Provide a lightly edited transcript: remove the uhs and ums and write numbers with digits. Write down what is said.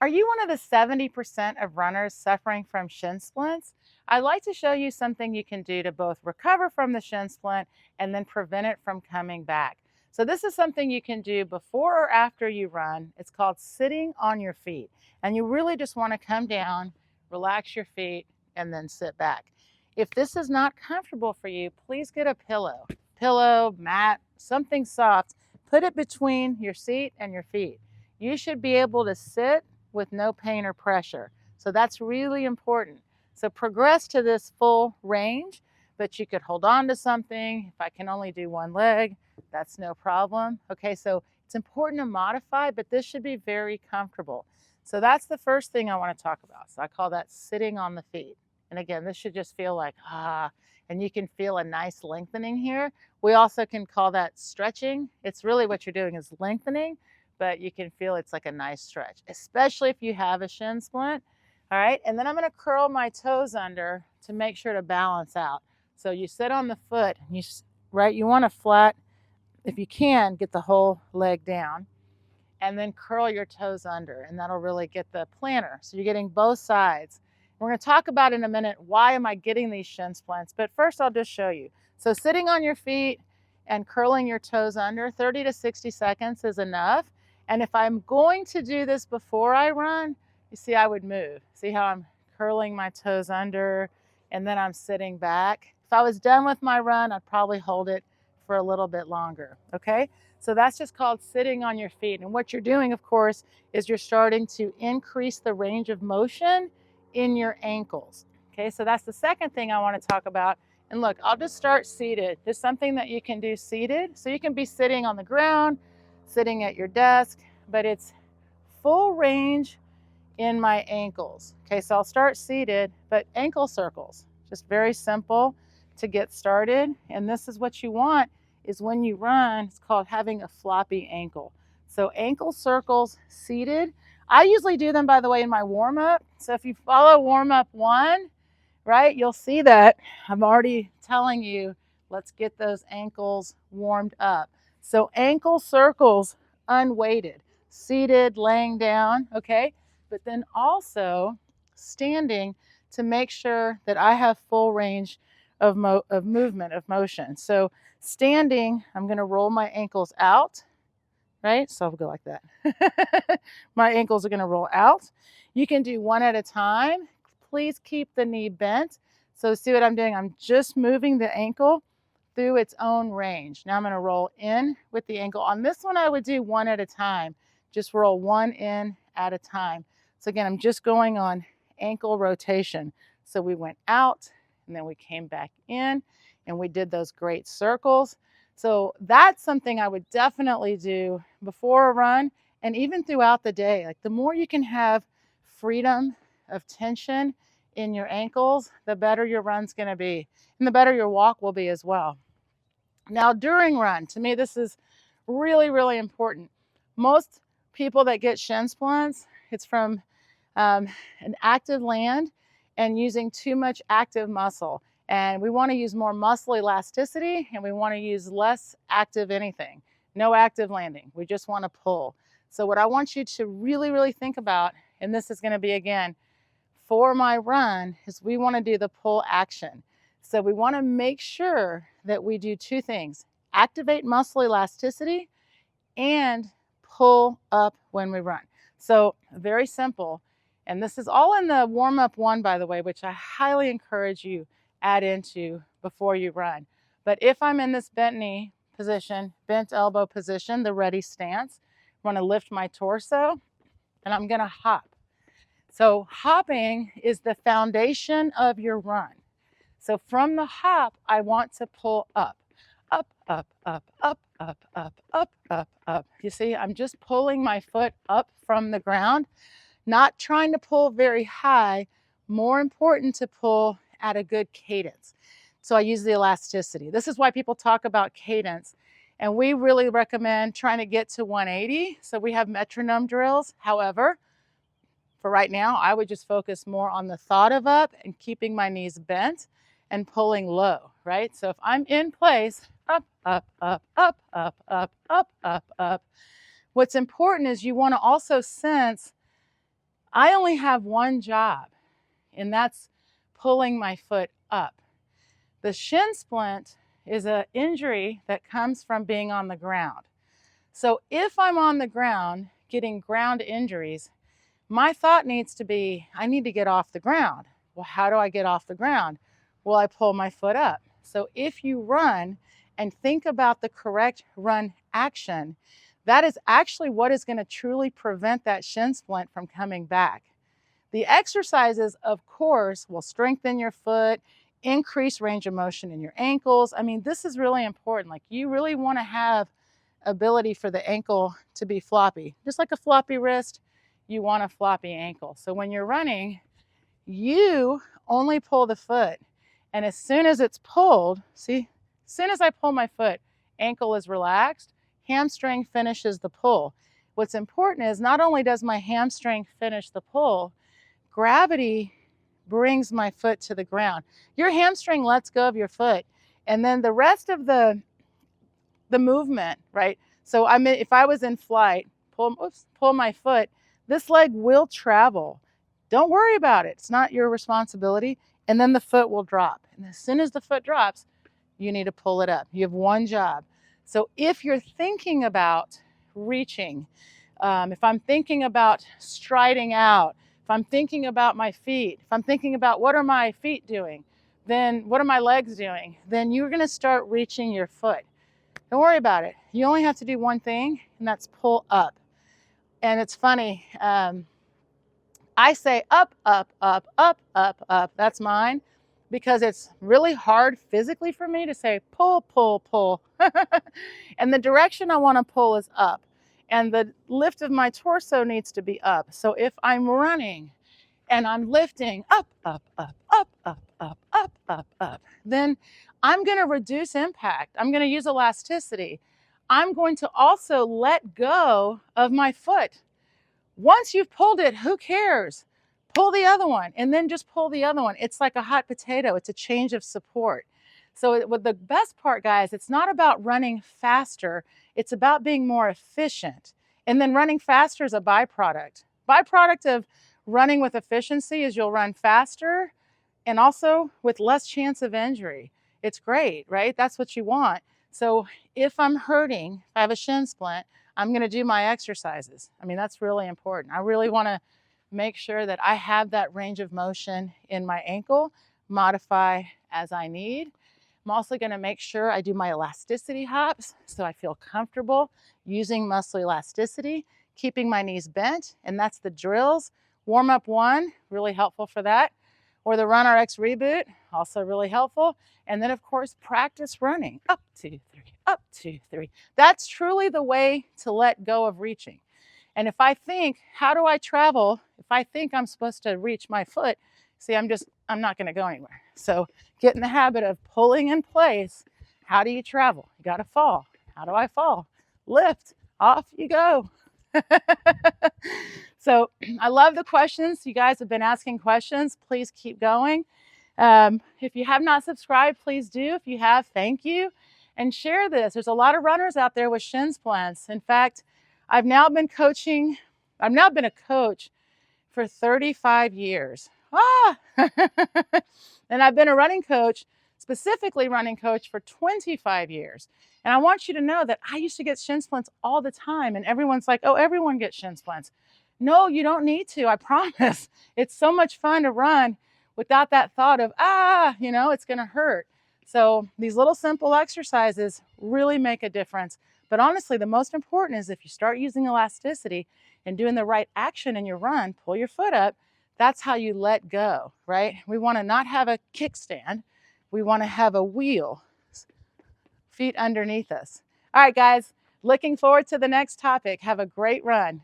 Are you one of the 70% of runners suffering from shin splints? I'd like to show you something you can do to both recover from the shin splint and then prevent it from coming back. So this is something you can do before or after you run. It's called sitting on your feet. And you really just want to come down, relax your feet, and then sit back. If this is not comfortable for you, please get a pillow, mat, something soft. Put it between your seat and your feet. You should be able to sit with no pain or pressure. So that's really important. So progress to this full range, but you could hold on to something. If I can only do one leg, that's no problem. Okay, so it's important to modify, but this should be very comfortable. So that's the first thing I want to talk about. So I call that sitting on the feet. And again, this should just feel like, and you can feel a nice lengthening here. We also can call that stretching. It's really what you're doing is lengthening, but you can feel it's like a nice stretch, especially if you have a shin splint. All right, and then I'm going to curl my toes under to make sure to balance out. So you sit on the foot, and you want to flat, if you can, get the whole leg down, and then curl your toes under, and that'll really get the plantar. So you're getting both sides. We're going to talk about in a minute why am I getting these shin splints, but first I'll just show you. So sitting on your feet and curling your toes under, 30 to 60 seconds is enough. And if I'm going to do this before I run, you see I would move. See how I'm curling my toes under and then I'm sitting back. If I was done with my run, I'd probably hold it for a little bit longer, okay? So that's just called sitting on your feet. And what you're doing, of course, is you're starting to increase the range of motion in your ankles. Okay, so that's the second thing I want to talk about. And look, I'll just start seated. There's something that you can do seated. So you can be sitting on the ground, sitting at your desk, but it's full range in my ankles. Okay, so I'll start seated, but ankle circles, just very simple to get started. And this is what you want is when you run, it's called having a floppy ankle. So ankle circles seated. I usually do them, by the way, in my warm-up. So if you follow warm-up 1, right, you'll see that I'm already telling you, let's get those ankles warmed up. So ankle circles unweighted, seated, laying down, okay? But then also standing to make sure that I have full range of movement, of motion. So standing, I'm going to roll my ankles out, right? So I'll go like that. My ankles are going to roll out. You can do one at a time. Please keep the knee bent. So see what I'm doing? I'm just moving the ankle through its own range. Now I'm going to roll in with the ankle. On this one, I would do one at a time. Just roll one in at a time. So again, I'm just going on ankle rotation. So we went out and then we came back in and we did those great circles. So that's something I would definitely do before a run and even throughout the day. Like the more you can have freedom of tension in your ankles, the better your run's going to be and the better your walk will be as well. Now during run, to me this is really, really important. Most people that get shin splints, it's from an active land and using too much active muscle. And we want to use more muscle elasticity and we want to use less active anything. No active landing. We just want to pull. So what I want you to really, really think about, and this is going to be again for my run, is we want to do the pull action. So we want to make sure that we do two things: activate muscle elasticity and pull up when we run. So very simple. And this is all in the warm-up 1, by the way, which I highly encourage you add into before you run. But if I'm in this bent knee position, bent elbow position, the ready stance, I'm going to lift my torso and I'm going to hop. So hopping is the foundation of your run. So from the hop, I want to pull up, up, up, up, up, up, up, up, up, up. You see, I'm just pulling my foot up from the ground, not trying to pull very high, more important to pull at a good cadence. So I use the elasticity. This is why people talk about cadence. And we really recommend trying to get to 180. So we have metronome drills. However, for right now, I would just focus more on the thought of up and keeping my knees bent and pulling low, right? So if I'm in place, up, up, up, up, up, up, up, up, up. What's important is you want to also sense I only have one job, and that's pulling my foot up. The shin splint is an injury that comes from being on the ground. So if I'm on the ground getting ground injuries, my thought needs to be, I need to get off the ground. Well, how do I get off the ground? Well, I pull my foot up. So if you run and think about the correct run action, that is actually what is going to truly prevent that shin splint from coming back. The exercises, of course, will strengthen your foot, increase range of motion in your ankles. I mean, this is really important. Like, you really want to have ability for the ankle to be floppy. Just like a floppy wrist, you want a floppy ankle. So when you're running, you only pull the foot. And as soon as it's pulled, see, as soon as I pull my foot, ankle is relaxed, hamstring finishes the pull. What's important is not only does my hamstring finish the pull, gravity brings my foot to the ground. Your hamstring lets go of your foot, and then the rest of the movement, right? So if I was in flight, pull my foot, this leg will travel. Don't worry about it. It's not your responsibility. And then the foot will drop. And as soon as the foot drops, you need to pull it up. You have one job. So if you're thinking about reaching, if I'm thinking about striding out, if I'm thinking about my feet, if I'm thinking about what are my feet doing, then what are my legs doing, then you're going to start reaching your foot. Don't worry about it. You only have to do one thing, and that's pull up. And it's funny. I say up, up, up, up, up, up. That's mine, because it's really hard physically for me to say pull, pull, pull. And the direction I want to pull is up. And the lift of my torso needs to be up. So if I'm running and I'm lifting up, up, up, up, up, up, up, up, up, then I'm going to reduce impact. I'm going to use elasticity. I'm going to also let go of my foot. Once you've pulled it, who cares? Pull the other one, and then just pull the other one. It's like a hot potato. It's a change of support. So with the best part, guys, it's not about running faster. It's about being more efficient. And then running faster is a byproduct. Byproduct of running with efficiency is you'll run faster and also with less chance of injury. It's great, right? That's what you want. So if I'm hurting, if I have a shin splint, I'm going to do my exercises. I mean, that's really important. I really want to make sure that I have that range of motion in my ankle, modify as I need. I'm also going to make sure I do my elasticity hops so I feel comfortable using muscle elasticity, keeping my knees bent, and that's the drills. Warm up 1, really helpful for that. Or the Run RX Reboot, also really helpful. And then, of course, practice running. Up, 2, 3, up, 2, 3. That's truly the way to let go of reaching. And if I think, how do I travel? If I think I'm supposed to reach my foot, see, I'm not going to go anywhere. So get in the habit of pulling in place. How do you travel? You got to fall. How do I fall? Lift. Off you go. So I love the questions. You guys have been asking questions. Please keep going. If you have not subscribed, please do. If you have, thank you. And share this. There's a lot of runners out there with shin splints. In fact, I've now been a coach for 35 years. And I've been a running coach, specifically running coach, for 25 years. And I want you to know that I used to get shin splints all the time. And everyone's like, oh, everyone gets shin splints. No, you don't need to, I promise. It's so much fun to run without that thought of, it's going to hurt. So these little simple exercises really make a difference. But honestly, the most important is if you start using elasticity and doing the right action in your run, pull your foot up, that's how you let go, right? We want to not have a kickstand. We want to have a wheel, feet underneath us. All right, guys, looking forward to the next topic. Have a great run.